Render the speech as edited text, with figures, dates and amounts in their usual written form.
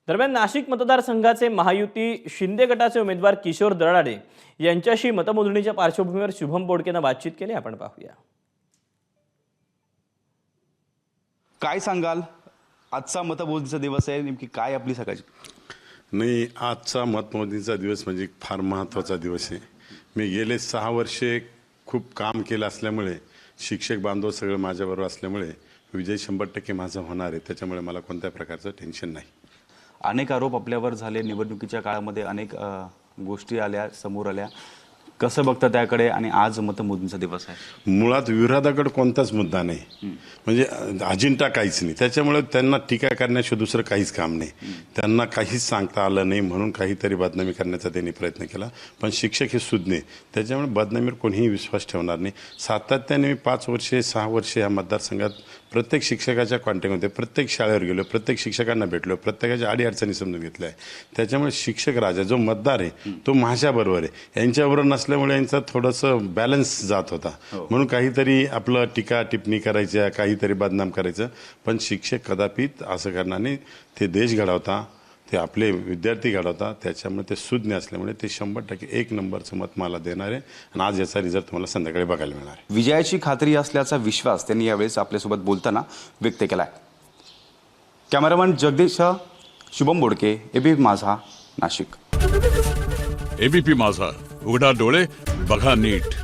दरम्यान नाशिक मतदारसंघाचे महायुती शिंदे गटाचे उमेदवार किशोर दराडे यांच्याशी मतमोजणीच्या पार्श्वभूमीवर शुभम बोडकेनं बातचीत केली. आपण पाहूया. काय सांगाल? आजचा मतमोजणीचा दिवस आहे, नेमकी काय आपली सकाळची? नाही, आजचा मतमोजणीचा दिवस म्हणजे फार महत्त्वाचा दिवस आहे. मी गेले 6 वर्षे खूप काम केलं असल्यामुळे, शिक्षक बांधव सगळं माझ्याबरोबर असल्यामुळे विजय 100% माझा होणार आहे. त्याच्यामुळे मला कोणत्या प्रकारचं टेन्शन नाही. अनेक आरोप आपल्यावर झाले निवडणुकीच्या काळामध्ये, अनेक गोष्टी आल्या समोर आल्या. कसं बघता त्याकडे? आणि आज मतमोजणीचा दिवस आहे. मुळात विरोधाकडे कोणताच मुद्दा नाही, म्हणजे अजिंठा काहीच नाही. त्याच्यामुळे त्यांना टीका करण्याशिवाय दुसरं काहीच काम नाही. त्यांना काहीच सांगता आलं नाही म्हणून काहीतरी बदनामी करण्याचा त्यांनी प्रयत्न केला. पण शिक्षक हे सुज्ञ, त्याच्यामुळे बदनामीवर कोणीही विश्वास ठेवणार नाही. सातत्याने मी 5 वर्षे 6 वर्षे या मतदारसंघात प्रत्येक शिक्षकाच्या कॉन्टॅक्टमध्ये, प्रत्येक शाळेवर गेलो, प्रत्येक शिक्षकांना भेटलो, प्रत्येकाच्या अडीअडचणी समजून घेतल्या आहे. त्याच्यामुळे शिक्षक राजा जो मतदार आहे तो माझ्याबरोबर आहे. यांच्याबरोबर नसल्यामुळे यांचा थोडंसं बॅलन्स जात होता. म्हणून काहीतरी आपलं टीका टिप्पणी करायच्या, काहीतरी बदनाम करायचं. पण शिक्षक कदापि असं करणार नाही. ते देश घडवता, ते आपले विद्यार्थी घडवता. त्याच्यामुळे ते सुज्ञ असल्यामुळे ते 100% 1 नंबरचं मत मला देणार आहे. आणि आज याचा रिझल्ट तुम्हाला संध्याकाळी बघायला मिळणार आहे. विजयाची खात्री असल्याचा विश्वास त्यांनी यावेळेस आपल्यासोबत बोलताना व्यक्त केला आहे. कॅमेरामन जगदीश, शुभम बोडके, एबीपी माझा, नाशिक. एबीपी माझा, उघडा डोळे बघा नीट.